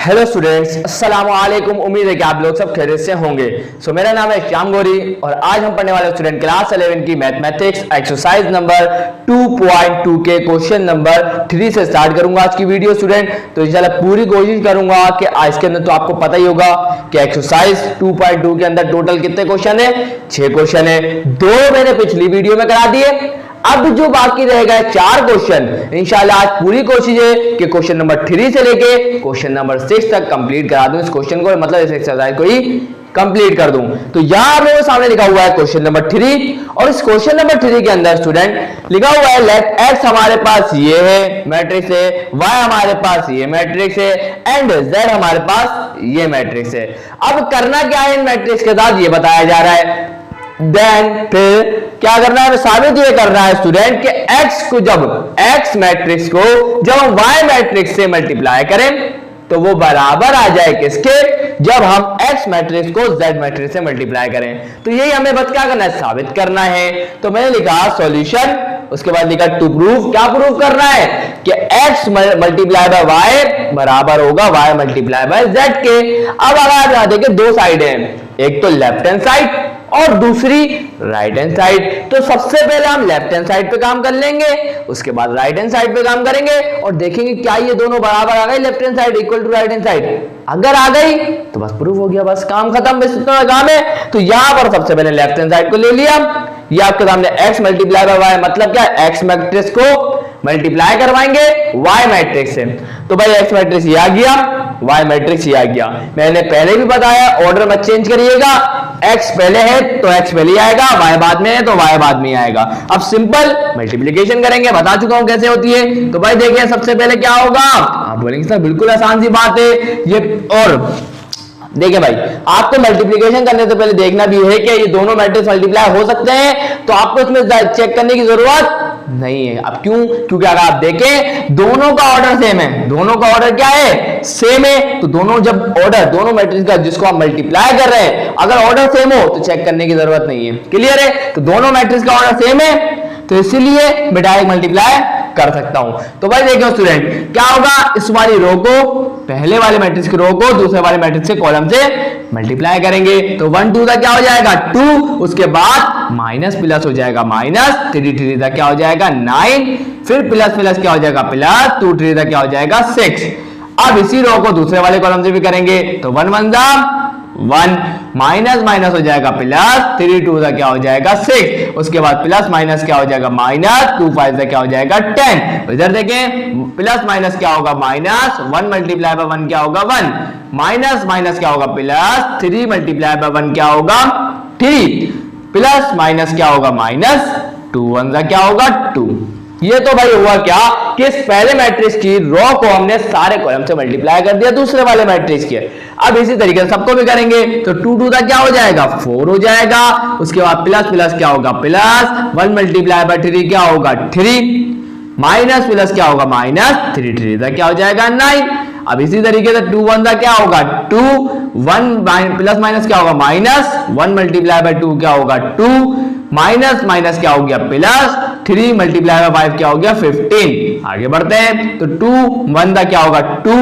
Hello students, अस्सलाम वालेकुम। उम्मीद है कि आप लोग सब खैरियत से होंगे। मेरा नाम है श्याम गौरी और आज हम पढ़ने वाले स्टूडेंट क्लास 11 की मैथमेटिक्स एक्सरसाइज नंबर 2.2 के क्वेश्चन नंबर 3 से स्टार्ट करूंगा आज की वीडियो स्टूडेंट। तो इंशाल्लाह पूरी कोशिश करूंगा कि आज के अंदर, तो आपको पता ही होगा कि एक्सरसाइज 2.2 के अंदर टोटल कितने क्वेश्चन है, 6 क्वेश्चन है। 2 मैंने पिछली वीडियो में करा दिए, अब जो बाकी रहेगा 4 क्वेश्चन। इंशाल्लाह आज पूरी कोशिश है कि क्वेश्चन नंबर 3 से लेके क्वेश्चन नंबर 6 तक कंप्लीट करा दूं इस क्वेश्चन को, मतलब इस एक्सरसाइज को ही कंप्लीट कर दूं। तो यहां मेरे सामने लिखा हुआ है क्वेश्चन नंबर 3 और इस क्वेश्चन नंबर 3 के अंदर स्टूडेंट लिखा हुआ है लेट एक्स हमारे पास ये है मैट्रिक्स है, वाई हमारे पास ये मैट्रिक्स है एंड जेड हमारे पास ये मैट्रिक्स है। अब करना क्या है इन मैट्रिक्स के साथ ये बताया जा रहा है। देन फिर क्या करना है, साबित ये करना है स्टूडेंट कि x को जब x मैट्रिक्स को जब हम y मैट्रिक्स से मल्टीप्लाई करें तो वो बराबर आ जाए किसके, जब हम x मैट्रिक्स को z मैट्रिक्स से मल्टीप्लाई करें। तो यही हमें बस क्या करना है, साबित करना है। तो मैंने लिखा सॉल्यूशन, उसके बाद लिखा टू प्रूव। क्या प्रूव करना है कि x मल्टीप्लाई बाय y बराबर होगा y मल्टीप्लाई बाय z के। अब अगर आप देखें दो साइड है, एक तो लेफ्ट हैंड साइड और दूसरी राइट हैंड साइड। तो सबसे पहले हम लेफ्ट हैंड साइड पे काम कर लेंगे, उसके बाद राइट हैंड साइड पे काम करेंगे और देखेंगे क्या ये दोनों बराबर आ गए, left hand side equal to right hand side. अगर आ गई तो बस प्रूफ हो गया, बस काम खत्म, बस इतना काम है। तो यहां पर सबसे पहले लेफ्ट हैंड साइड को ले लिया, ये आपके सामने x मल्टीप्लाई बाय y, मतलब क्या x मैट्रिक्स को मल्टीप्लाई करवाएंगे y मैट्रिक्स से। तो भाई x मैट्रिक्स ये आ गया, y मैट्रिक्स ये आ गया। मैंने पहले भी बताया ऑर्डर मत चेंज करिएगा, x पहले है तो x पहले आएगा, y बाद में है तो y बाद में आएगा। अब सिंपल मल्टीप्लिकेशन करेंगे, बता चुका हूं कैसे होती है। तो भाई देखिए सबसे पहले क्या होगा, आप बोलेंगे सर बिल्कुल आसान सी बात है ये। और देखिए भाई आपको मल्टीप्लिकेशन करने से पहले देखना भी है कि ये दोनों मैट्रिक्स मल्टीप्लाई हो सकते हैं, तो आपको इसमें चेक करने की जरूरत नहीं है। अब क्यों, क्योंकि अगर आप देखें दोनों का ऑर्डर सेम है, दोनों का ऑर्डर क्या है, सेम है। तो दोनों जब ऑर्डर दोनों मैट्रिक्स का जिसको आप मल्टीप्लाई कर रहे हैं अगर ऑर्डर सेम हो तो चेक करने की जरूरत नहीं है। क्लियर है, तो दोनों मैट्रिक्स का ऑर्डर सेम है तो इसीलिए मैं डायरेक्ट मल्टीप्लाई कर सकता हूं। तो भाई देखिए स्टूडेंट क्या होगा, इस वाली रो को पहले वाले मैट्रिक्स की रो को दूसरे वाले मैट्रिक्स के कॉलम से मल्टीप्लाई करेंगे। तो 1 2 का क्या हो जाएगा 2, उसके बाद माइनस प्लस हो जाएगा माइनस, 3 3 का क्या हो जाएगा 9, फिर प्लस प्लस क्या हो जाएगा प्लस, 2 3 का क्या हो जाएगा 6। अब इसी रो को दूसरे वाले कॉलम से भी करेंगे तो 1 1 जा 1, माइनस माइनस हो जाएगा प्लस, 3 2 का क्या हो जाएगा 6, उसके बाद प्लस माइनस क्या हो जाएगा माइनस, 2 5 का क्या हो जाएगा 10। इधर देखें प्लस माइनस क्या होगा माइनस, 1 मल्टीप्लाई बाय 1 क्या होगा 1, माइनस माइनस क्या होगा प्लस, 3 मल्टीप्लाई बाय 1 क्या होगा 3, प्लस माइनस क्या होगा माइनस, 2 1 का क्या होगा 2। ये तो भाई हुआ क्या कि इस पहले मैट्रिक्स की रो को हमने सारे कॉलम से मल्टीप्लाई कर दिया दूसरे वाले मैट्रिक्स के। अब इसी तरीके से सबको भी करेंगे तो 2 2 का क्या हो जाएगा 4 हो जाएगा, उसके बाद प्लस प्लस क्या होगा प्लस, 1 मल्टीप्लाई बाय 3 क्या होगा 3, माइनस प्लस क्या होगा माइनस, 3 3 का क्या हो जाएगा 9। अब इसी तरीके से 2 1 का क्या होगा 2, 1 प्लस माइनस क्या होगा माइनस, 1 मल्टीप्लाई बाय 2 क्या होगा 2, माइनस माइनस क्या हो गया प्लस, 3 मल्टीप्लाई बाय 5 क्या हो गया 15। आगे बढ़ते हैं तो 2 1 का क्या होगा 2,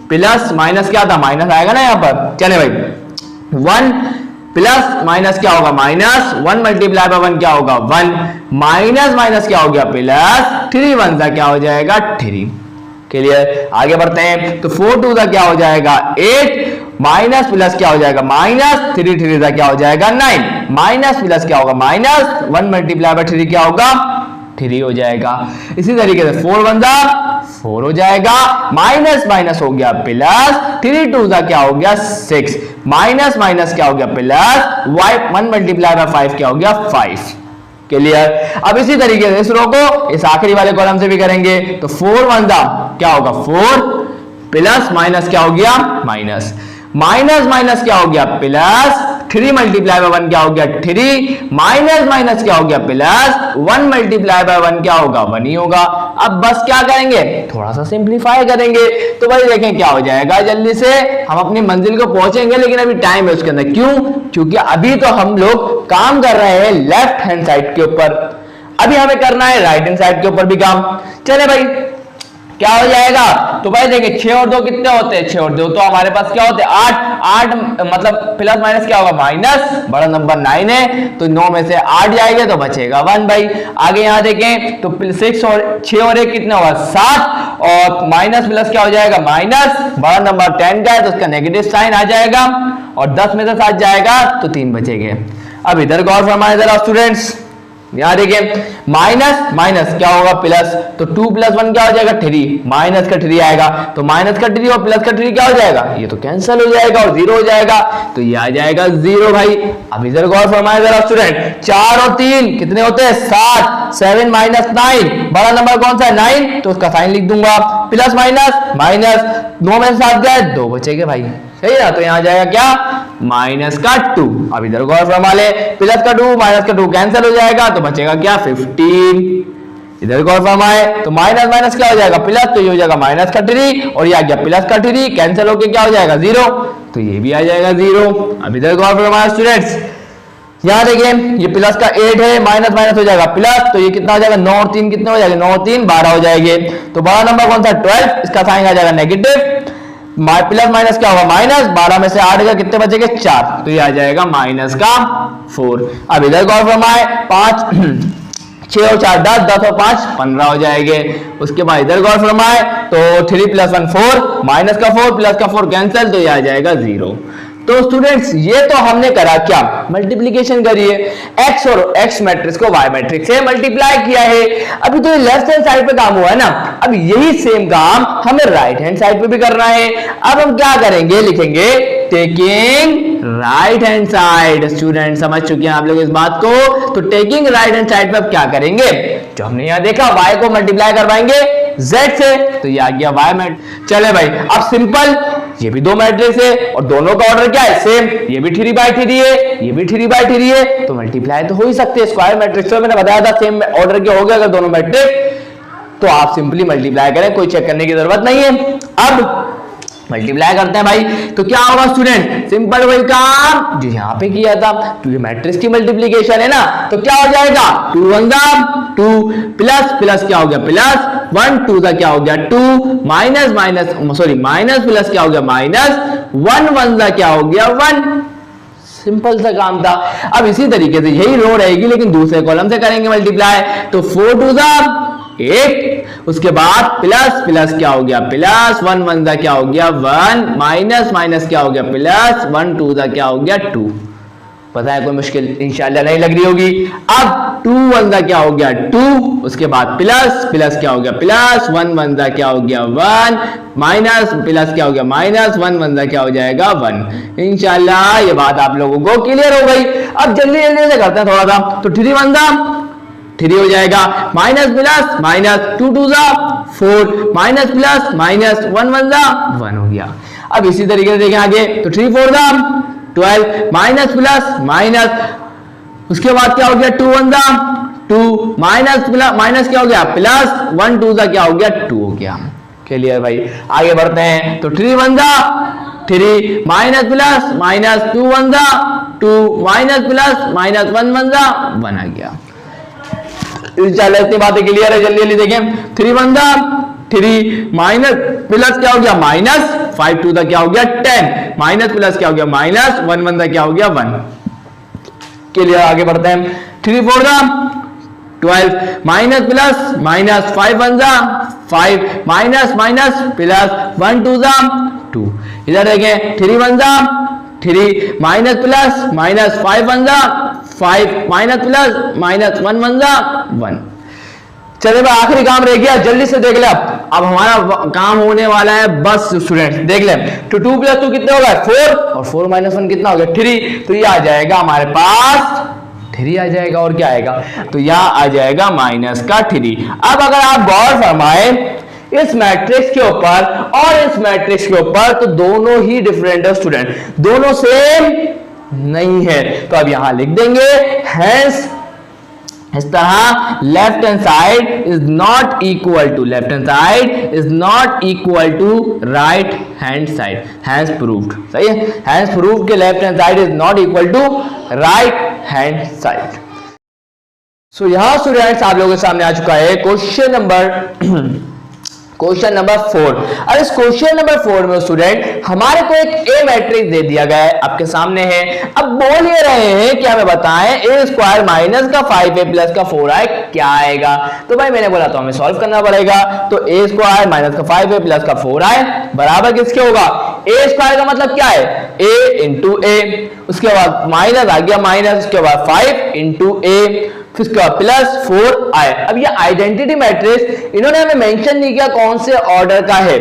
प्लस माइनस क्या था माइनस आएगा ना यहाँ पर, चले भाई 1 प्लस माइनस क्या होगा माइनस, 1 मल्टीप्लाई बाय 1 क्या होगा 1, माइनस माइनस क्या हो गया प्लस, 3 1 का क्या हो जाएगा 3। क्लियर, आगे बढ़ते हैं तो 4 2 का क्या हो जाएगा 8, माइनस प्लस क्या हो जाएगा माइनस, 3 3 का क्या हो जाएगा 9, माइनस प्लस क्या होगा माइनस, 1 मल्टीप्लाई बाय 3 क्या होगा 3 हो जाएगा। इसी तरीके से 4 1 जा 4 हो जाएगा, माइनस माइनस हो गया प्लस, 3 2 का क्या हो गया 6, माइनस माइनस क्या हो गया प्लस, 1 मल्टीप्लाई बाय 5 क्या हो गया 5। क्लियर, अब इसी तरीके से इस रो को इस आखिरी वाले कॉलम से भी करेंगे तो 4 1 जा क्या होगा 4, प्लस माइनस क्या हो गया माइनस, माइनस माइनस क्या हो गया प्लस, 3 मल्टीप्लाई बाय 1 क्या हो गया 3, माइनस माइनस क्या हो गया प्लस, 1 मल्टीप्लाई बाय 1 क्या होगा 1 ही होगा। अब बस क्या करेंगे थोड़ा सा सिंप्लीफाई करेंगे तो भाई देखें क्या हो जाएगा, जल्दी से हम अपनी मंजिल को पहुंचेंगे, लेकिन अभी टाइम है उसके अंदर। क्यों, क्योंकि अभी तो हम लोग काम कर रहे हैं लेफ्ट हैंड साइड के ऊपर, अभी हमें करना है राइट हैंड साइड के ऊपर भी काम। चले भाई क्या हो जाएगा? तो भाई देखिए 6 और 2 कितने होते हैं? 6 और 2 तो हमारे पास क्या होते हैं? 8। 8 मतलब प्लस माइनस क्या होगा? माइनस, बड़ा नंबर 9 है तो 9 में से 8 जाएंगे तो बचेगा 1 भाई। आगे यहाँ देखें तो 6 और 1 कितना होगा? 7 और माइनस प्लस क्या हो जाएगा? माइनस, बड़ा नंबर 10 का है तो उसका नेगेटिव साइन आ जाएगा और 10 में से 7 जाएगा तो 3 बचेंगे। अब इधर गौर फरमाए जरा स्टूडेंट्स, यहां देखिए माइनस माइनस क्या होगा? प्लस, तो 2 + 1 क्या हो जाएगा? 3, माइनस का 3 आएगा तो माइनस का 3 और प्लस का 3 क्या हो जाएगा? ये तो कैंसिल हो जाएगा और 0 हो जाएगा तो ये आ जाएगा 0 भाई। अब इधर गौर फरमाए जरा स्टूडेंट, 4 और 3 कितने होते हैं? 7। 7 - 9, बड़ा नंबर कौन सा है? 9 तो उसका साइन लिख दूंगा, प्लस माइनस माइनस, 9 में से 7 गए 2 बचेंगे भाई, सही है ना? तो यहां जाएगा क्या? माइनस का 2। अब इधर गौर फरमा ले, प्लस का 2 माइनस का 2 कैंसिल हो जाएगा तो बचेगा क्या? 15। इधर गौर फरमाए तो माइनस माइनस क्या हो जाएगा? प्लस, तो ये हो जाएगा माइनस का 3 और ये आ गया प्लस का 3, कैंसिल होके क्या हो जाएगा? 0 तो ये भी आ जाएगा 0। अब इधर गौर फरमाए स्टूडेंट्स, यहां देखिए ये प्लस का 8 है, माइनस माइनस हो जाएगा प्लस, तो ये कितना हो जाएगा? 9 और 3 कितने हो जाएंगे? 9 और 3 12 हो जाएंगे। तो बड़ा नंबर कौन सा? 12, इसका साइन आ जाएगा नेगेटिव, प्लस माइनस क्या होगा? माइनस, 12 में से 8 गए कितने बचेंगे? 4 तो ये आ जाएगा माइनस का 4। अब इधर गौर फरमाए 5 6 और 4 10, 10 और 5 15 हो जाएंगे। उसके बाद इधर गौर फरमाए तो 3 + 1 4, माइनस का 4 प्लस का 4 कैंसिल तो ये आ जाएगा 0। तो स्टूडेंट्स ये तो हमने करा क्या? मल्टीप्लिकेशन करी है, x और x मैट्रिक्स को y मैट्रिक्स से मल्टीप्लाई किया है। अभी तो ये लेफ्ट हैंड साइड पे काम हुआ है ना, अब यही सेम काम हमें राइट हैंड साइड पे भी करना है। अब हम क्या करेंगे? लिखेंगे taking right hand side. Student समझ चुके हैं आप लोग इस बात को? तो टेकिंग राइट हैंड साइड पे अब क्या करेंगे? जो हमने यहां देखा y को मल्टीप्लाई करवाएंगे z से तो ये आ गया y मैट्रिक्स। चले भाई अब सिंपल, ये भी 2 मैट्रिक्स है और दोनों का ऑर्डर क्या है? सेम, ये भी 3/3 है, ये भी 3/3 है तो मल्टीप्लाई तो हो ही सकते हैं। स्क्वायर मैट्रिक्स में मैंने बताया था सेम ऑर्डर के हो गए अगर दोनों मैट्रिक्स तो आप सिंपली मल्टीप्लाई करें, कोई चेक करने की जरूरत नहीं है। अब मल्टीप्लाई करते हैं भाई तो क्या होगा स्टूडेंट? सिंपल वही काम जो यहां पे किया था, तो ये मैट्रिक्स की मल्टीप्लिकेशन है ना, तो क्या हो जाएगा? 2 × 1 2 प्लस प्लस क्या हो गया? प्लस 1 2 क्या हो गया? 2 minus minus sorry minus plus क्या हो गया? माइनस 1 1 क्या हो गया? 1। सिंपल सा काम था। अब इसी तरीके से यही रो रहेगी लेकिन दूसरे कॉलम से करेंगे मल्टीप्लाई, तो 4 2 8, उसके बाद प्लस प्लस क्या हो गया? प्लस 1 1 क्या हो गया? 1 माइनस माइनस क्या हो गया? प्लस 1 2 क्या हो गया? 2। पता है कोई मुश्किल इंशाल्लाह नहीं लग रही होगी। अब 2 1 क्या हो गया? 2, उसके बाद प्लस प्लस क्या हो गया? प्लस 1 1 क्या हो गया? 1 माइनस प्लस क्या हो गया? माइनस 1 1 क्या हो जाएगा? 1। इंशाल्लाह ये बात आप लोगों को क्लियर हो गई। अब जल्दी जल्दी से करते हैं थोड़ा सा, तो 3 1 3 हो जाएगा, minus plus minus 2 2 4 minus plus minus 1 1 1 हो गया। अब इसी तरीके से देखें आगे तो 3 4 12 माइनस प्लस माइनस, उसके बाद क्या हो गया? 2 1 2 माइनस प्लस माइनस क्या हो गया? प्लस 1 2 क्या हो गया? 2 हो गया। क्लियर भाई? आगे बढ़ते हैं तो 3 1 3 minus plus minus 2 1 2 minus plus minus 1 1 आ गया। इंशाल्लाह इतनी बातें क्लियर है। जल्दी जल्दी देखें, 3 1 3 माइनस प्लस क्या हो गया? माइनस 5 2 क्या हो गया? 10 माइनस प्लस क्या हो गया? माइनस 1 1 क्या हो गया? 1। क्लियर? आगे बढ़ते हैं, 3 4 12 minus plus minus 5 1 5 minus minus plus 1 2 2। इधर देखें 3 1 3 minus plus minus 5 1 5 minus plus minus 1 1 1। चलिए भाई आखिरी काम रह गया, जल्दी से देख ले। अब हमारा काम होने वाला है बस स्टूडेंट, देख ले। तो 2 + 2 कितने हो गए? 4 और 4 - 1 कितना हो गया? 3। तो ये आ जाएगा हमारे पास 3 आ जाएगा और क्या आएगा? तो यहाँ आ जाएगा माइनस का 3। अब अगर आप गौर फरमाए इस मैट्रिक्स के ऊपर और इस मैट्रिक्स के ऊपर तो दोनों ही डिफरेंट है स्टूडेंट, दोनों सेम नहीं है। तो अब यहां लिख देंगे हेंस इस तरह left hand side is not equal to right hand side. Hence proved, सही है? हैंस प्रूव्ड के left hand side is not equal to right hand side. So यहां स्टूडेंट्स आप लोगों के सामने आ चुका है क्वेश्चन नंबर क्वेश्चन नंबर 4। और इस क्वेश्चन नंबर 4 में स्टूडेंट हमारे को एक ए मैट्रिक्स दे दिया गया है, आपके सामने है। अब बोल ये रहे हैं कि हमें बताएं ए स्क्वायर माइनस का 5a प्लस का 4i क्या आएगा। तो भाई मैंने बोला तो हमें सॉल्व करना पड़ेगा। तो ए स्क्वायर माइनस का 5a प्लस का 4i बराबर किसके होगा, ए स्क्वायर का मतलब क्या है, a इंटू ए, उसके बाद माइनस आ गया माइनस, उसके बाद 5 इंटू ए, फिर उसके बाद प्लस 4i। अब ये आइडेंटिटी मैट्रिक्स इन्होंने हमें मेंशन नहीं किया कौन से ऑर्डर का है,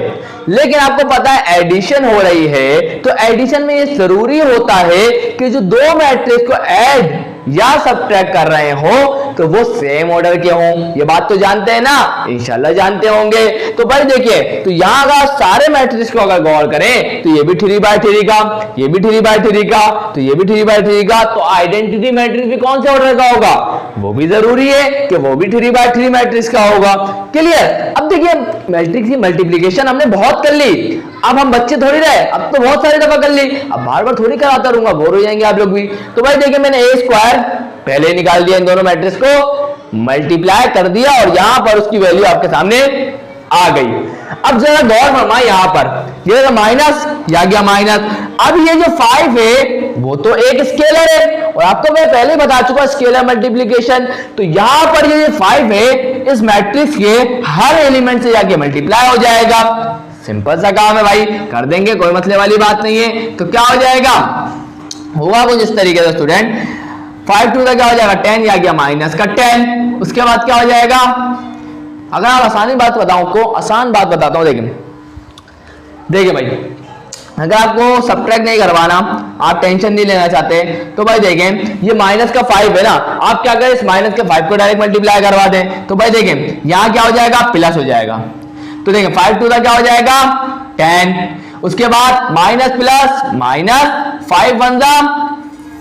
लेकिन आपको पता है एडिशन हो रही है, तो एडिशन में ये जरूरी होता है कि जो दो मैट्रिक्स को ऐड या सब्ट्रैक्ट कर रहे हो तो वो सेम ऑर्डर के हों। ये बात तो जानते हैं ना, इंशाल्लाह जानते होंगे। तो भाई देखिए, तो यहां अगर सारे मैट्रिक्स को अगर गौर करें तो ये भी 3/3 का, ये भी 3/3 का, तो ये भी 3/3 का, तो आइडेंटिटी मैट्रिक्स भी कौन से ऑर्डर का होगा, वो भी जरूरी है कि वो भी 3/3 मैट्रिक्स का होगा। क्लियर। अब देखिए मैट्रिक्स की मल्टीप्लिकेशन हमने बहुत कर ली, अब हम बच्चे थोड़ी रहे, अब तो बहुत सारी दफा कर ली, अब बार बार थोड़ी कराता रहूंगा, बोर हो जाएंगे आप लोग भी। तो भाई देखिए मैंने ए स्क्वायर पहले निकाल दिया, इन दोनों मैट्रिक्स को मल्टीप्लाई कर दिया और यहां पर उसकी वैल्यू आपके सामने आ गई। अब जरा गौर फरमाए, यहां पर ये माइनस, या गया माइनस। अब ये जो 5 है वो तो एक स्केलर है और आपको मैं पहले ही बता चुका स्केलर मल्टीप्लिकेशन। तो यहां पर ये 5 है, इस मैट्रिक्स के हर एलिमेंट से जाके मल्टीप्लाई हो जाएगा। सिंपल सा काम है भाई, कर देंगे, कोई मसले वाली बात नहीं है। तो क्या हो जाएगा, हुआ कुछ इस तरीके से स्टूडेंट, 5 2 का क्या हो जाएगा 10, या गया माइनस का 10। उसके बाद क्या हो जाएगा, अगर आप आसानी बात बताऊं को, आसान बात बताता हूं, देखिए भाई, अगर आपको सब्ट्रैक्ट नहीं करवाना, आप टेंशन नहीं लेना चाहते, तो भाई देखें ये माइनस का 5 है ना, आप क्या करें इस माइनस के 5 को डायरेक्ट मल्टीप्लाई करवा दें। तो भाई देखें यहां क्या हो जाएगा, प्लस हो जाएगा। तो देखें 5 2 का क्या हो जाएगा 10, उसके बाद माइनस प्लस माइनस, 5 1 जा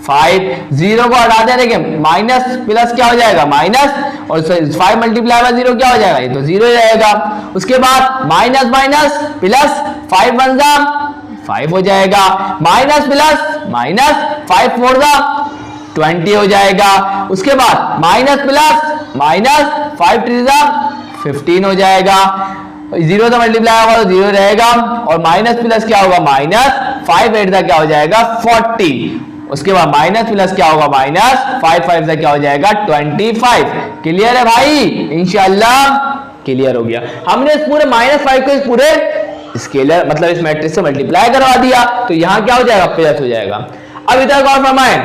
5, 0 को हटा दें, देखिए माइनस प्लस क्या हो जाएगा माइनस, और 5 मल्टीप्लाई बाय 0 क्या हो जाएगा, ये तो 0 ही रहेगा। उसके बाद माइनस माइनस प्लस, 5 1 जा 5 हो जाएगा, माइनस प्लस माइनस, 5 4 जा 20 हो जाएगा। उसके बाद माइनस प्लस माइनस, 5 3 जा 15 हो जाएगा। 0 से मल्टीप्लाई होगा तो 0 रहेगा, और माइनस प्लस क्या होगा माइनस, 5 8 का क्या हो जाएगा 40। उसके बाद माइनस प्लस क्या होगा माइनस, 5 5 से क्या हो जाएगा 25। क्लियर है भाई, इंशाल्लाह क्लियर हो गया। हमने इस पूरे -5 को इस पूरे स्केलर मतलब इस मैट्रिक्स से मल्टीप्लाई करवा दिया, तो यहां क्या हो जाएगा प्लस हो जाएगा। अब इधर गौर फरमाएं,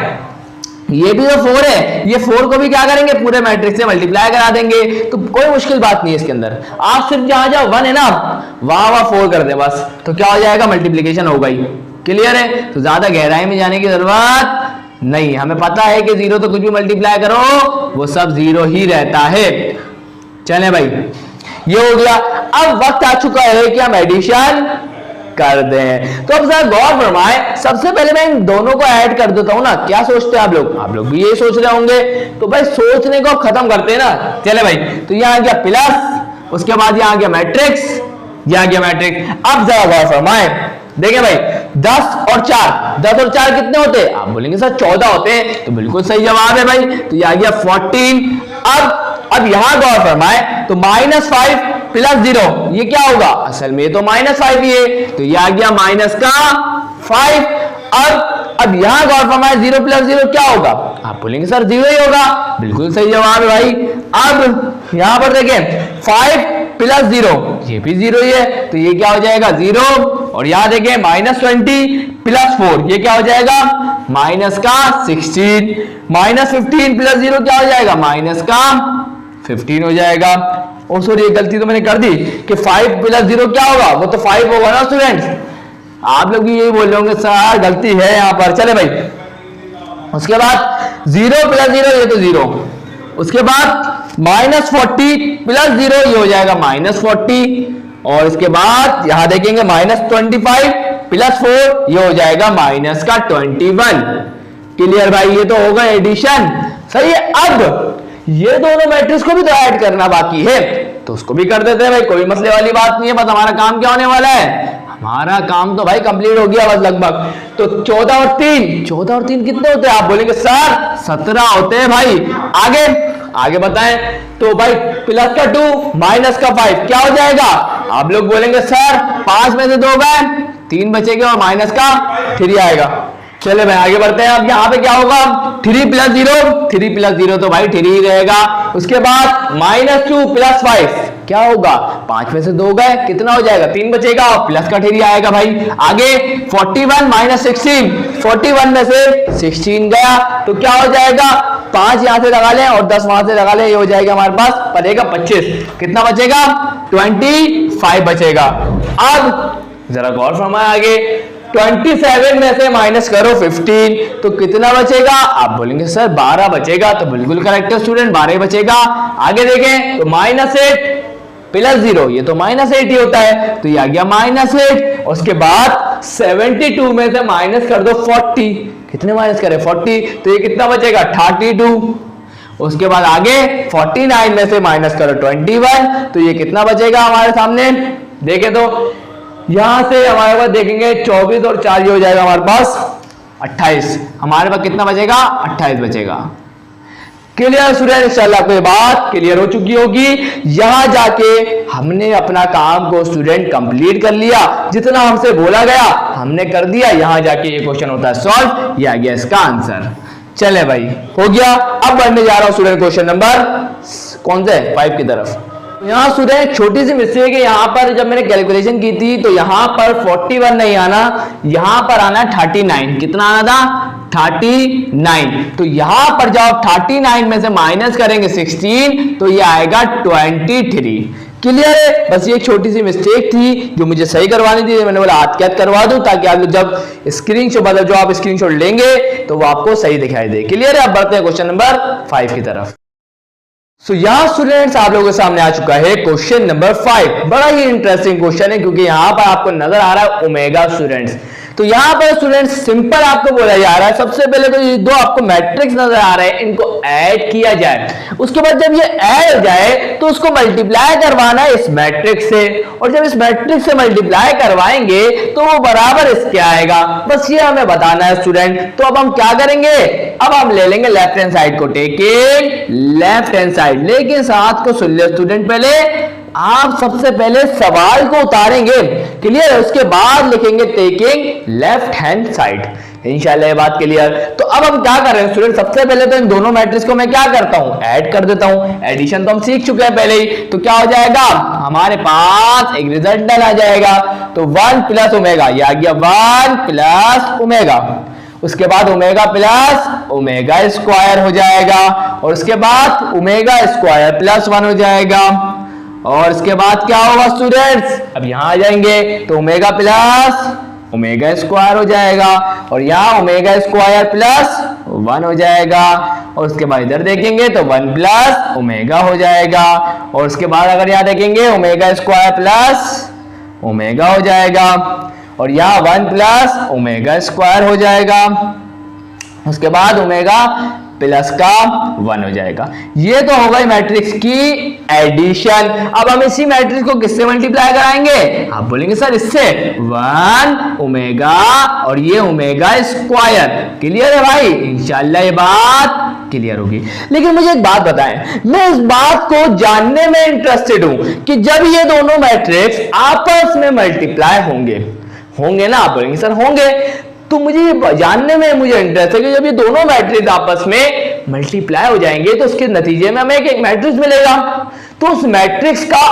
ये भी जो 4 है, ये 4 को भी क्या करेंगे पूरे मैट्रिक्स से मल्टीप्लाई करा देंगे, तो कोई मुश्किल बात नहीं है इसके अंदर। आप सिर्फ जहां जहां 1 है ना वहां 4 कर दे बस, तो क्या हो जाएगा मल्टीप्लिकेशन हो गई। क्लियर है, तो ज्यादा गहराई में जाने की जरूरत नहीं, हमें पता है कि 0 तो कुछ भी मल्टीप्लाई करो वो सब 0 ही रहता है। चले भाई ये हो गया। अब वक्त आ चुका है कि हम एडिशन कर दें। तो अब जरा गौर फरमाए, सबसे पहले मैं इन दोनों को ऐड कर देता हूं ना। क्या सोचते हैं आप लोग भी यही सोच रहे होंगे। तो भाई सोचने को खत्म करते हैं ना। चले भाई, तो यहां गया प्लस, उसके बाद यहां गया मैट्रिक्स, यहां गया मैट्रिक्स। अब जरा गौर फरमाए, देखिए भाई 10 और 4 कितने होते हैं, आप बोलेंगे सर 14 होते हैं, तो बिल्कुल सही जवाब है भाई। तो यह आ गया 14। अब यहां गौर फरमाए, तो -5 प्लस 0 ये क्या होगा, असल में तो -5 ही है, तो यह आ गया माइनस का 5। अब यहां गौर फरमाए 0 प्लस 0 क्या होगा, आप बोलेंगे सर 0 ही होगा, बिल्कुल सही जवाब है भाई। अब यहां पर देखें 5 प्लस 0 ये भी 0 ही है, तो ये क्या हो जाएगा 0। और यहां देखें -20 प्लस 4 ये क्या हो जाएगा माइनस का 16। -15 प्लस 0 क्या हो जाएगा माइनस का 15 हो जाएगा। और सॉरी ये गलती तो मैंने कर दी कि 5 प्लस 0 क्या होगा, वो तो 5 होगा ना स्टूडेंट्स। आप लोग भी यही बोल रहे होंगे सर गलती है यहाँ पर। चले भाई, उसके बाद 0 प्लस 0 ये तो 0, उसके बाद -40 प्लस 0 ये हो जाएगा -40, और इसके बाद यहां देखेंगे -25 प्लस 4 ये हो जाएगा माइनस का 21। क्लियर भाई, ये तो होगा एडिशन। सही है। अब ये दोनों मैट्रिक्स को भी तो ऐड करना बाकी है, तो उसको भी कर देते हैं भाई, कोई मसले वाली बात नहीं है। बस हमारा काम क्या होने वाला है, हमारा काम तो भाई कंप्लीट हो गया बस लगभग। तो 14 और 3 कितने होते हैं? आप बोलेंगे सर 17 होते हैं भाई। आगे आगे बताएं तो भाई प्लस का 2 माइनस का 5 क्या हो जाएगा? आप लोग बोलेंगे सर 5 में से 2 गए, 3 बचेगा और माइनस का 3 आएगा। चले भाई आगे बढ़ते हैं। अब यहाँ पे क्या होगा? 3 प्लस 0 तो भाई 3 ही रहेगा। उसके बाद -2 प्लस 5 क्या होगा? 5 में से 2 गए, कितना हो जाएगा? 3 बचेगा और प्लस का 3 आएगा भाई। आगे 41 माइनस 16, 41 में से 16 गया तो क्या हो जाएगा? 5 यहां से लगा लें और 10 वहां से लगा लें, ये हो जाएगा हमारे पास पड़ेगा 25। कितना बचेगा? 25 बचेगा। अब जरा गौर फरमाए आगे 27 में से माइनस करो 15 तो कितना बचेगा? आप बोलेंगे सर 12 बचेगा। तो बिल्कुल करेक्ट है स्टूडेंट, 12 बचेगा। आगे देखें तो -8 प्लस 0 ये तो -8 ही होता है, तो ये आ गया -8। उसके बाद 72 में से माइनस कर दो 40, कितने माइनस करें? 40, तो ये कितना बचेगा? 32। उसके बाद आगे 49 में से माइनस करो 21 तो ये कितना बचेगा हमारे सामने? देखें तो यहां से हमारे पास देखेंगे 24 और 4 ये हो जाएगा हमारे पास 28। हमारे पास कितना बचेगा? 28 बचेगा। Clear student? इंशाल्लाह आपको ये बात क्लियर हो चुकी होगी। यहां जाके हमने अपना काम को स्टूडेंट कंप्लीट कर लिया, जितना हमसे बोला गया हमने कर दिया। यहां जाके ये क्वेश्चन होता है सॉल्व, ये आ गया इसका आंसर। चले भाई हो गया। अब बढ़ने जा रहा हूं स्टूडेंट क्वेश्चन नंबर कौन से 5 की तरफ। यहाँ स्टूडेंट छोटी सी मिस्टेक है, यहाँ पर जब मैंने कैलकुलेशन की थी तो यहाँ पर 41 नहीं आना, यहाँ पर आना 39। कितना आना था? 39। तो यहाँ पर जब 39 में से माइनस करेंगे 16 तो ये आएगा 23। क्लियर है? बस ये एक छोटी सी मिस्टेक थी जो मुझे सही करवानी थी, मैंने बोला हाथ कैद करवा दूं ताकि आप लोग जब स्क्रीनशॉट मतलब जो आप स्क्रीनशॉट लेंगे तो वो आपको सही दिखाई दे। क्लियर है? अब बढ़ते हैं क्वेश्चन नंबर 5 की तरफ। सो यहाँ स्टूडेंट्स आप लोगों के सामने आ चुका है क्वेश्चन नंबर 5। बड़ा ही इंटरेस्टिंग क्वेश्चन है क्योंकि यहाँ पर आपको नजर आ रहा है ओमेगा स्टूडेंट्स। तो यहाँ पर स्टूडेंट्स सिंपल आपको बोला जा रहा है, सबसे पहले तो ये 2 आपको मैट्रिक्स नजर आ रहे हैं, इनको ऐड किया जाए। उसके बाद जब ये ऐड हो जाए तो उसको मल्टीप्लाई करवाना है इस मैट्रिक्स से, और जब इस मैट्रिक्स से मल्टीप्लाई करवाएंगे तो वो बराबर इसके आएगा। बस ये हमें बताना है स्टूडेंट। तो अब हम क्या करेंगे? अब हम ले लेंगे लेफ्ट हैंड साइड को, टेकिंग लेफ्ट हैंड साइड। लेकिन साथ को सुन ले स्टूडेंट, पहले आप सबसे पहले सवाल को उतारेंगे। क्लियर है? उसके बाद लिखेंगे टेकिंग लेफ्ट हैंड साइड। इंशाल्लाह ये बात क्लियर। तो अब हम क्या कर रहे हैं स्टूडेंट? सबसे पहले तो इन दोनों मैट्रिक्स को मैं क्या करता हूं? ऐड कर देता हूं। एडिशन तो हम सीख चुके हैं पहले ही। तो क्या हो जाएगा? हमारे पास एक रिजल्ट आ जाएगा। तो 1 प्लस ओमेगा, ये आ गया 1 प्लस ओमेगा। उसके बाद ओमेगा प्लस ओमेगा स्क्वायर हो जाएगा, और उसके बाद ओमेगा स्क्वायर प्लस 1 हो जाएगा। और इसके बाद क्या होगा स्टूडेंट्स? अब यहां आ जाएंगे तो ओमेगा प्लस ओमेगा स्क्वायर हो जाएगा, और यहाँ ओमेगा स्क्वायर प्लस 1 हो जाएगा। और उसके बाद इधर देखेंगे तो 1 प्लस ओमेगा हो जाएगा, और उसके बाद अगर यहाँ देखेंगे ओमेगा स्क्वायर प्लस ओमेगा हो जाएगा, और यहाँ 1 प्लस ओमेगा स्क्वायर हो जाएगा। उसके बाद ओमेगा प्लस का 1 हो जाएगा। ये तो होगा मैट्रिक्स की एडिशन। अब हम इसी मैट्रिक्स को किससे मल्टीप्लाई कराएंगे? आप बोलेंगे सर इससे 1 ओमेगा और ये ओमेगा स्क्वायर। क्लियर है भाई? इंशाल्लाह ये बात क्लियर होगी। लेकिन मुझे एक बात बताएं, मैं इस बात को जानने में इंटरेस्टेड हूं कि जब ये दोनों मैट्रिक्स आपस में मल्टीप्लाई होंगे ना? आप बोलेंगे सर होंगे। तो मुझे जानने में मुझे इंटरेस्ट है कि जब ये दोनों मैट्रिक्स आपस में मल्टीप्लाई हो जाएंगे तो उसके नतीजे में हमें एक मैट्रिक्स मिलेगा। तो उस मैट्रिक्स का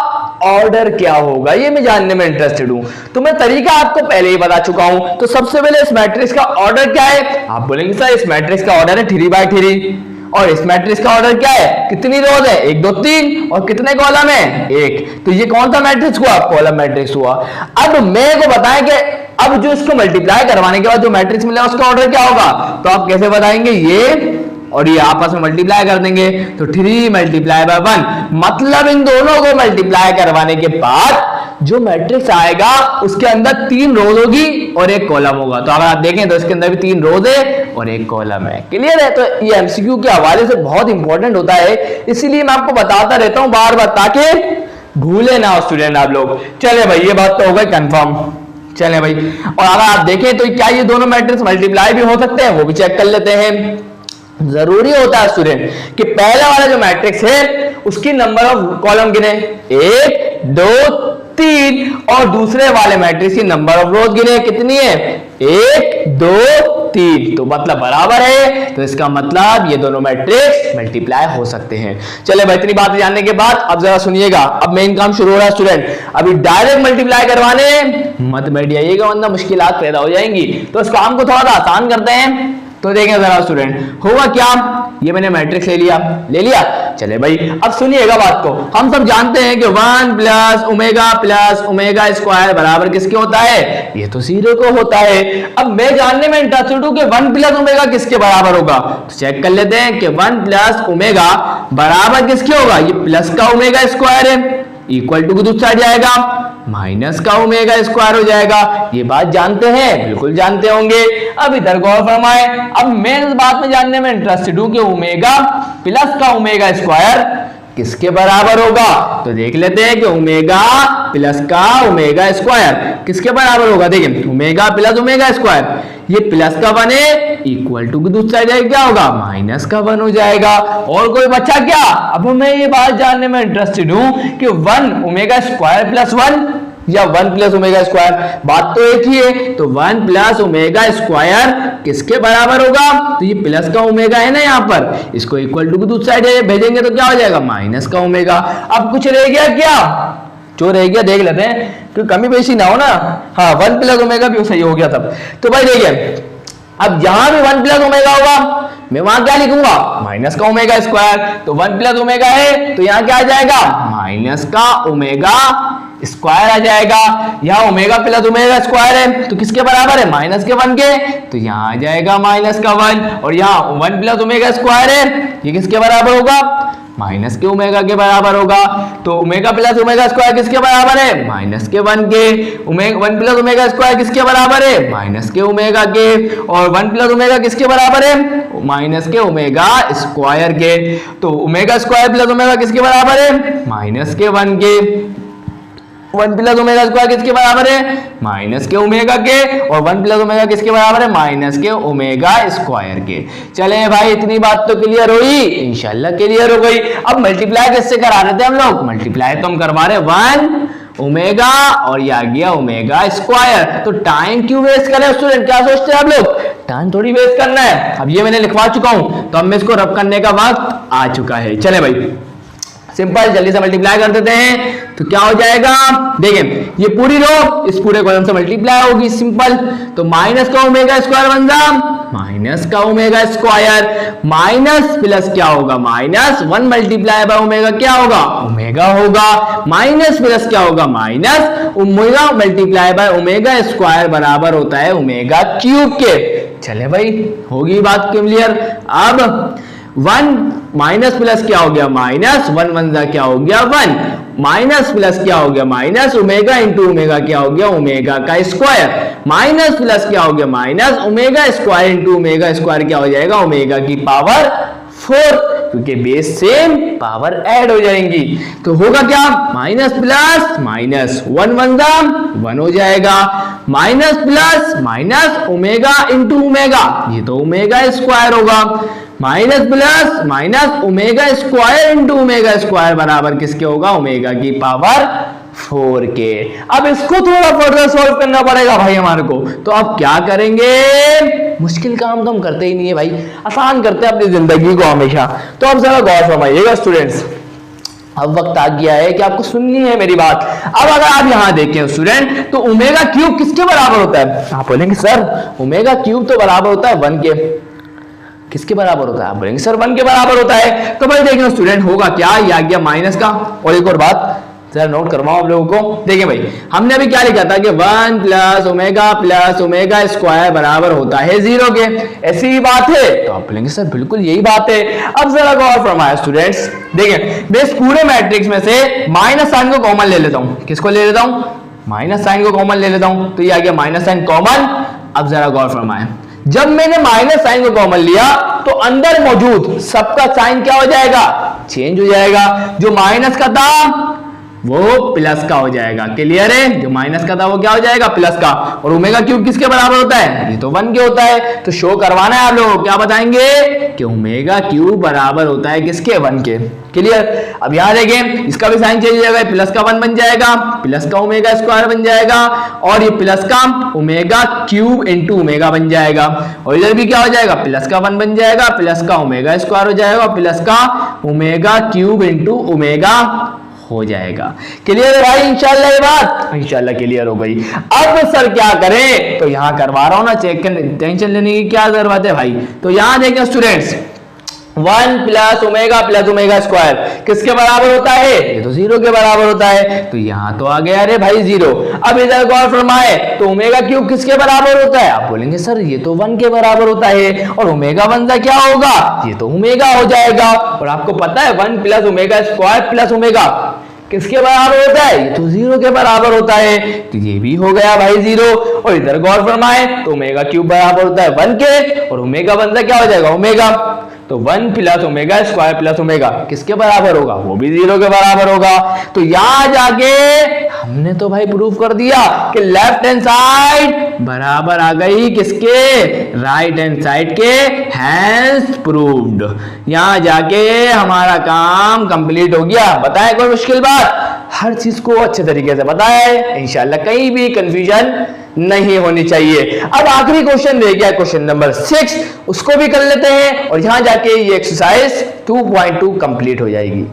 ऑर्डर क्या होगा ये मैं जानने में इंटरेस्टेड हूं। तो मैं तरीका आपको पहले ही बता चुका हूं। तो सबसे पहले इस मैट्रिक्स का ऑर्डर क्या है? आप बोलेंगे सर इस मैट्रिक्स का ऑर्डर है 3/3, और इस मैट्रिक्स का ऑर्डर क्या है? कितनी रोज है? 1 2 3, और कितने कॉलम है? 1। तो ये कौन सा मैट्रिक्स हुआ? कॉलम मैट्रिक्स हुआ। अब मेरे को बताएं कि अब जो इसको मल्टीप्लाई करवाने के बाद जो मैट्रिक्स मिला उसका ऑर्डर क्या होगा? तो आप कैसे बताएंगे? ये और ये आपस में मल्टीप्लाई कर देंगे तो 3 मल्टीप्लाई बाय 1, मतलब इन दोनों को मल्टीप्लाई करवाने के बाद जो मैट्रिक्स आएगा उसके अंदर 3 रोज होगी और 1 कॉलम होगा। तो अगर आप देखें तो इसके अंदर भी 3 रोज है और 1 कॉलम है। क्लियर है? तो ये एमसीक्यू के हवाले से बहुत इंपॉर्टेंट होता है, इसीलिए मैं आपको बताता रहता हूं बार बार ताकि भूले ना स्टूडेंट आप लोग। चले भाई ये बात तो हो गई कंफर्म। चले भाई, और अगर आप देखें तो क्या ये दोनों मैट्रिक्स मल्टीप्लाई भी हो सकते हैं, वो भी चेक कर लेते हैं। जरूरी होता है स्टूडेंट कि पहले वाला जो मैट्रिक्स है उसकी नंबर ऑफ कॉलम गिने 1 2 3 और दूसरे वाले मैट्रिक्स की नंबर ऑफ रोज गिने कितनी है 1 2 3, तो मतलब बराबर है, तो इसका मतलब ये दोनों मैट्रिक्स मल्टीप्लाई हो सकते हैं। चले भाई, इतनी बात जानने के बाद अब जरा सुनिएगा, अब मेन काम शुरू हो रहा है स्टूडेंट। अभी डायरेक्ट मल्टीप्लाई करवाने मत बैठ जाइएगा वरना मुश्किलात पैदा हो जाएंगी, तो इस काम को थोड़ा सा आसान करते हैं। तो देखें जरा स्टूडेंट, होगा क्या, ये मैंने मैट्रिक्स ले लिया। चले भाई, अब सुनिएगा बात को। हम सब जानते हैं कि 1 प्लस ओमेगा स्क्वायर बराबर किसके होता है, ये तो 0 को होता है। अब मैं जानने में इंटरेस्टेड हूं कि 1 प्लस ओमेगा किसके बराबर होगा, तो चेक कर लेते हैं कि 1 प्लस ओमेगा बराबर किसके होगा, ये प्लस का ओमेगा स्क्वायर है, इक्वल टू की दूसरी साइड जाएगा माइनस का ओमेगा स्क्वायर हो जाएगा। ये बात जानते हैं, बिल्कुल जानते होंगे। अब इधर गौर फरमाए, अब मैं इस बात में जानने में इंटरेस्टेड हूं कि ओमेगा प्लस का ओमेगा स्क्वायर किसके बराबर होगा, तो देख लेते हैं कि ओमेगा प्लस का ओमेगा स्क्वायर किसके बराबर होगा। देखिए ओमेगा प्लस ओमेगा स्क्वायर, ये प्लस का 1 है, इक्वल टू की दूसरी साइड क्या होगा माइनस का 1 हो जाएगा। और कोई बच्चा क्या, अब मैं ये बात जानने में इंटरेस्टेड हूं कि 1 ओमेगा स्क्वायर प्लस 1 या 1 प्लस ओमेगा स्क्वायर, बात तो एक ही है, तो 1 प्लस ओमेगा स्क्वायर किसके बराबर होगा, तो ये प्लस का ओमेगा है ना, यहाँ पर इसको इक्वल टू की दूसरी साइड भेजेंगे तो क्या हो जाएगा माइनस का ओमेगा। अब कुछ रह गया क्या, जो रह गया देख लेते हैं, क्योंकि कमी पेशी ना हो ना। हाँ, 1 प्लस ओमेगा भी सही हो गया तब। तो भाई देखिए, अब जहां भी 1 प्लस ओमेगा होगा मैं वहां क्या लिखूंगा माइनस का ओमेगा स्क्वायर, तो 1 प्लस ओमेगा है तो यहाँ क्या आ जाएगा माइनस का ओमेगा स्क्वायर आ जाएगा। यहाँ ओमेगा प्लस ओमेगा स्क्वायर है तो किसके बराबर है माइनस के 1 के, तो यहाँ आ जाएगा माइनस का 1। और यहाँ 1 प्लस ओमेगा स्क्वायर है, ये किसके बराबर होगा माइनस के ओमेगा के बराबर होगा। तो ओमेगा प्लस ओमेगा स्क्वायर किसके बराबर है माइनस के 1 के। 1 प्लस ओमेगा स्क्वायर किसके बराबर है माइनस के ओमेगा के। और 1 प्लस ओमेगा किसके बराबर है माइनस के ओमेगा स्क्वायर के। तो ओमेगा स्क्वायर प्लस ओमेगा किसके बराबर है माइनस के 1 के। 1 प्लस ओमेगा स्क्वायर किसके बराबर है माइनस के ओमेगा के। और 1 प्लस ओमेगा किसके बराबर है माइनस के ओमेगा स्क्वायर के। चले भाई, इतनी बात तो क्लियर हुई, इंशाल्लाह क्लियर हो गई। अब मल्टीप्लाई किससे करा रहे थे हम लोग, मल्टीप्लाई तो हम करवा रहे 1 ओमेगा और ये आ गया ओमेगा स्क्वायर। तो टाइम क्यों वेस्ट करें स्टूडेंट, क्या सोचते हैं आप लोग, टाइम थोड़ी वेस्ट करना है। अब ये मैंने लिखवा चुका हूं तो अब मैं इसको रब करने का वक्त आ चुका है। चले भाई सिंपल, जल्दी से मल्टीप्लाई कर देते हैं तो क्या हो जाएगा, देखें ये पूरी रो इस पूरे कॉलम से मल्टीप्लाई होगी सिंपल। तो माइनस का ओमेगा स्क्वायर बन रहा माइनस का ओमेगा स्क्वायर, माइनस प्लस क्या होगा माइनस 1 मल्टीप्लाई बाय ओमेगा क्या होगा ओमेगा होगा। माइनस प्लस क्या होगा minus omega multiply by omega square बराबर होता है ओमेगा क्यूब के। चले भाई होगी बात क्लियर। अब 1 माइनस प्लस क्या हो गया माइनस 1 1 क्या हो गया 1, माइनस प्लस क्या हो गया माइनस ओमेगा इंटू ओमेगा क्या हो गया ओमेगा का स्क्वायर, माइनस प्लस क्या हो गया minus omega square into omega square क्या हो जाएगा ओमेगा की पावर 4, क्योंकि बेस सेम पावर ऐड हो जाएंगी। तो होगा क्या माइनस प्लस माइनस 1 1 हो जाएगा, minus plus minus omega into omega ये तो ओमेगा स्क्वायर होगा, minus plus minus omega square into omega square बराबर किसके होगा ओमेगा की पावर 4 के। अब इसको थोड़ा फर्दर सॉल्व करना पड़ेगा भाई हमारे को। तो अब क्या करेंगे, मुश्किल काम तो हम करते ही नहीं है भाई, आसान करते हैं अपनी जिंदगी को हमेशा। तो अब जरा गौर फरमाइएगा स्टूडेंट्स, अब वक्त आ गया है कि आपको सुननी है मेरी बात। अब अगर आप यहां देखें स्टूडेंट तो ओमेगा क्यूब किसके बराबर होता है, आप बोलेंगे सर ओमेगा क्यूब तो बराबर होता है 1 के, किसके बराबर होता है आप बोलेंगे सर 1 के बराबर होता है। तो भाई देखिए स्टूडेंट होगा क्या, ये आ गया माइनस का। और एक और बात जरा नोट करवाओ आप लोगों को, देखिए भाई हमने अभी क्या लिखा था कि 1 प्लस ओमेगा स्क्वायर बराबर होता है 0 के, ऐसी ही बात है। तो आप बोलेंगे सर बिल्कुल यही बात है। अब जरा गौर फरमाए स्टूडेंट्स, देखिए मैं इस पूरे मैट्रिक्स में से माइनस साइन को कॉमन ले लेता हूं, किसको ले लेता हूं माइनस साइन को कॉमन ले लेता हूं, तो ये आ गया माइनस साइन कॉमन। अब जरा गौर फरमाए, जब मैंने माइनस साइन को कॉमन लिया तो अंदर मौजूद सबका साइन क्या हो जाएगा चेंज हो जाएगा। जो माइनस का था वो प्लस का हो जाएगा। क्लियर है? जो माइनस का था वो क्या हो जाएगा? प्लस का। और ओमेगा क्यूब किसके बराबर होता है? ये तो 1 के होता है। तो शो करवाना है आप लोगों को, क्या बताएंगे कि ओमेगा क्यूब बराबर होता है किसके? 1 के। क्लियर? अब यहां देखें, इसका भी साइन चेंज हो जाएगा, प्लस का 1 बन जाएगा, प्लस का ओमेगा स्क्वायर बन जाएगा, और ये प्लस का ओमेगा क्यूब इंटू ओमेगा बन जाएगा। और इधर भी क्या हो जाएगा? प्लस का 1 बन जाएगा, प्लस का ओमेगा स्क्वायर हो जाएगा, प्लस का ओमेगा क्यूब इंटू ओमेगा हो जाएगा। क्लियर है भाई? इंशाल्लाह ये बात इंशाल्लाह क्लियर हो गई। अब सर क्या करें? तो यहां करवा रहा हूं ना चेक, टेंशन लेने की क्या जरूरत है भाई। तो यहां देखें स्टूडेंट्स, 1 प्लस ओमेगा स्क्वायर किसके बराबर होता है? ये तो 0 के बराबर होता है। तो यहां तो आ गया रे भाई 0। अब इधर गौर फरमाए, तो ओमेगा क्यूब किसके बराबर होता है? आप बोलेंगे सर ये तो 1 के बराबर होता है, और ओमेगा 1 का क्या होगा? ये तो ओमेगा हो जाएगा। और आपको पता है 1 plus omega square plus omega किसके बराबर होता है? ये तो 0 के बराबर होता है। तो ये भी हो गया भाई 0। और इधर गौर फरमाए, तो ओमेगा क्यूब बराबर होता है 1 के, और ओमेगा 1 का क्या हो जाएगा? ओमेगा। तो 1 plus omega square plus omega किसके बराबर होगा? वो भी 0 के बराबर होगा। तो यहां जाके हमने तो भाई प्रूफ कर दिया कि लेफ्ट हैंड साइड बराबर आ गई किसके? राइट हैंड साइड के। Hence proved. यहां जाके हमारा काम कंप्लीट हो गया। बताए कोई मुश्किल बात? हर चीज को अच्छे तरीके से बताया है, इंशाल्लाह कहीं भी कंफ्यूजन नहीं होनी चाहिए। अब आखिरी क्वेश्चन रह गया, क्वेश्चन नंबर 6, उसको भी कर लेते हैं, और यहां जाके ये एक्सरसाइज 2.2 कंप्लीट हो जाएगी।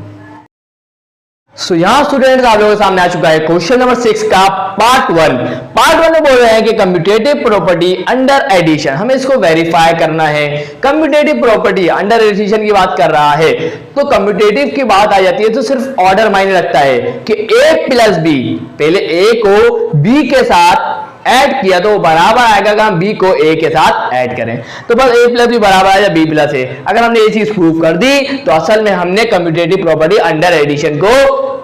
सो यहां स्टूडेंट्स आप लोगों के सामने आ चुका है क्वेश्चन नंबर 6 का पार्ट 1। पार्ट 1 में बोल रहे हैं कि कम्यूटेटिव प्रॉपर्टी अंडर एडिशन, हमें इसको वेरीफाई करना है। कम्यूटेटिव प्रॉपर्टी अंडर एडिशन की बात कर रहा है, तो कम्यूटेटिव की बात आ जाती है तो सिर्फ ऑर्डर मायने रखता है कि a प्लस बी, पहले a को b के साथ ऐड किया तो बराबर आएगा अगर हम b को a के साथ ऐड करें। तो बस a प्लस b बराबर आएगा b प्लस a। अगर हमने ये चीज प्रूव कर दी तो असल में हमने कम्यूटेटिव प्रॉपर्टी अंडर एडिशन को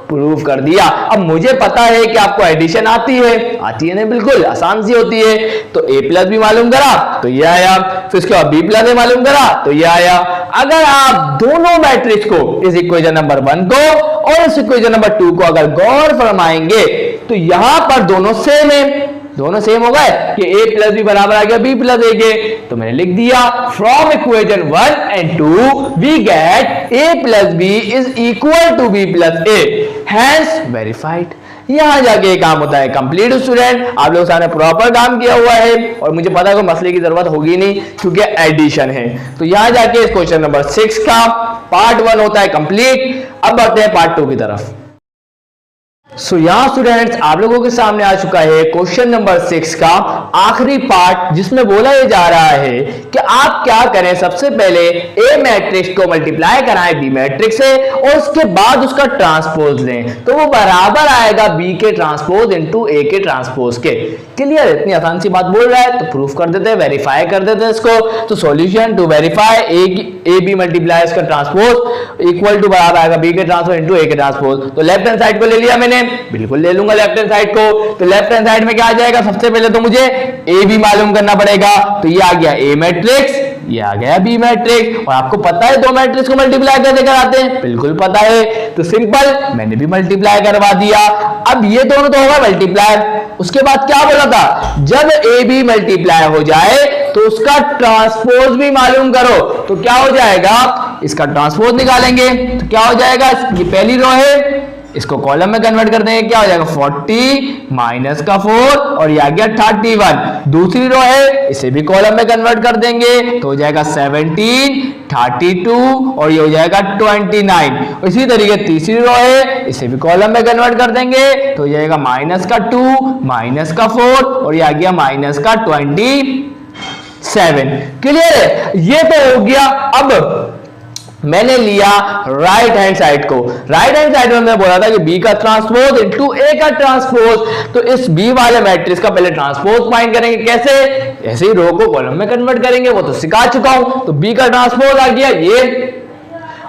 प्रूव कर दिया। अब मुझे पता है कि आपको एडिशन आती है ना, बिल्कुल आसान सी होती है। तो a प्लस बी मालूम करा तो ये आया, फिर उसके बाद b प्लस a मालूम करा तो ये आया। अगर आप दोनों मैट्रिक्स को, इस इक्वेशन नंबर 1 को और इस इक्वेशन नंबर 2 को अगर गौर फरमाएंगे तो यहां पर दोनों सेम है, दोनों सेम हो गए कि a प्लस बी बराबर आ गया b प्लस a के। तो मैंने लिख दिया from equation 1 and 2 we get a plus b is equal to b plus a, hence verified. यहां जाके काम होता है कंप्लीट। स्टूडेंट आप लोगों सामने प्रॉपर काम किया हुआ है, और मुझे पता है कोई मसले की जरूरत होगी नहीं क्योंकि एडिशन है। तो यहां जाके इस क्वेश्चन नंबर 6 का पार्ट 1 होता है कंप्लीट। अब बढ़ते हैं पार्ट 2 की तरफ। सो यहां स्टूडेंट्स आप लोगों के सामने आ चुका है क्वेश्चन नंबर 6 का आखिरी पार्ट, जिसमें बोला ये जा रहा है कि आप क्या करें, सबसे पहले ए मैट्रिक्स को मल्टीप्लाई कराएं बी मैट्रिक्स से और उसके बाद उसका ट्रांसपोज लें, तो वो बराबर आएगा बी के ट्रांसपोज इनटू ए के ट्रांसपोज के। क्लियर? इतनी आसान सी बात बोल रहा है तो प्रूफ कर देते हैं, वेरीफाई कर देते हैं इसको। तो solution to verify A B multiply इसका ट्रांसपोज इक्वल टू बराबर आएगा बी के ट्रांसपोज इनटू ए के ट्रांसपोज। तो लेफ्ट हैंड साइड को ले लिया मैंने, बिल्कुल ले लूंगा लेफ्ट हैंड साइड को। तो लेफ्ट हैंड साइड में क्या आ जाएगा, सबसे पहले तो मुझे ए बी मालूम करना पड़ेगा। तो ये आ गया ए मैट्रिक्स, ये आ गया बी मैट्रिक्स। और आपको पता है दो मैट्रिक्स को मल्टीप्लाई कैसे कराते हैं, बिल्कुल पता है। तो सिंपल मैंने भी मल्टीप्लाई करवा दिया। अब ये दोनों तो होगा मल्टीप्लाई, उसके बाद क्या बोला था, जब ए बी मल्टीप्लाई हो जाए तो उसका ट्रांसपोज भी मालूम करो। तो क्या हो जाएगा, इसका ट्रांसपोज निकालेंगे तो क्या हो जाएगा, ये पहली रो है, इसको कॉलम में कन्वर्ट कर देंगे, क्या हो जाएगा 40 माइनस का 4 और ये आ गया 31। दूसरी रो है, इसे भी कॉलम में कन्वर्ट कर देंगे तो हो जाएगा 17 32 और ये हो जाएगा 29। इसी तरीके तीसरी रो है, इसे भी कॉलम में कन्वर्ट कर देंगे तो हो जाएगा माइनस का 2 माइनस का 4 और ये आ गया माइनस का 27। क्लियर है? ये तो हो गया। अब मैंने लिया राइट हैंड साइड को। राइट हैंड साइड में मैं बोला था कि बी का ट्रांसपोज इनटू ए का ट्रांसपोज, तो इस बी वाले मैट्रिक्स का पहले ट्रांसपोज फाइंड करेंगे। कैसे? ऐसे ही रो को कॉलम में कन्वर्ट करेंगे, वो तो सिखा चुका हूं। तो बी का ट्रांसपोज आ गया ये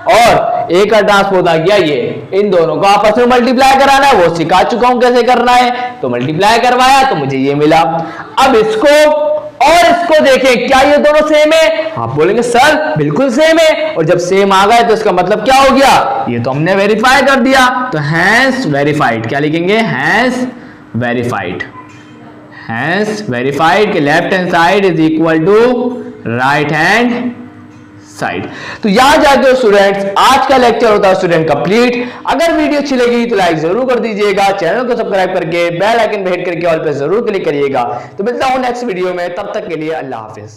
और ए का ट्रांसपोज आ गया ये, इन दोनों को आपस में मल्टीप्लाई कराना है, वो सिखा चुका हूं कैसे करना है। तो मल्टीप्लाई करवाया तो मुझे ये मिला। अब इसको और इसको देखें, क्या ये दोनों सेम है? आप बोलेंगे सर बिल्कुल सेम है, और जब सेम आ गए तो इसका मतलब क्या हो गया? ये तो हमने वेरीफाई कर दिया, तो हैंस वेरीफाइड। क्या लिखेंगे? Hence verified. हैंस वेरीफाइड के left hand side is equal to right hand side. तो यहां जाके स्टूडेंट्स आज का लेक्चर होता है स्टूडेंट कंप्लीट। अगर वीडियो अच्छी लगी तो लाइक जरूर कर दीजिएगा, चैनल को सब्सक्राइब करके बेल आइकन पे हिट करके ऑल पे जरूर क्लिक करिएगा। तो मिलता हूं नेक्स्ट वीडियो में, तब तक के लिए अल्लाह हाफिज।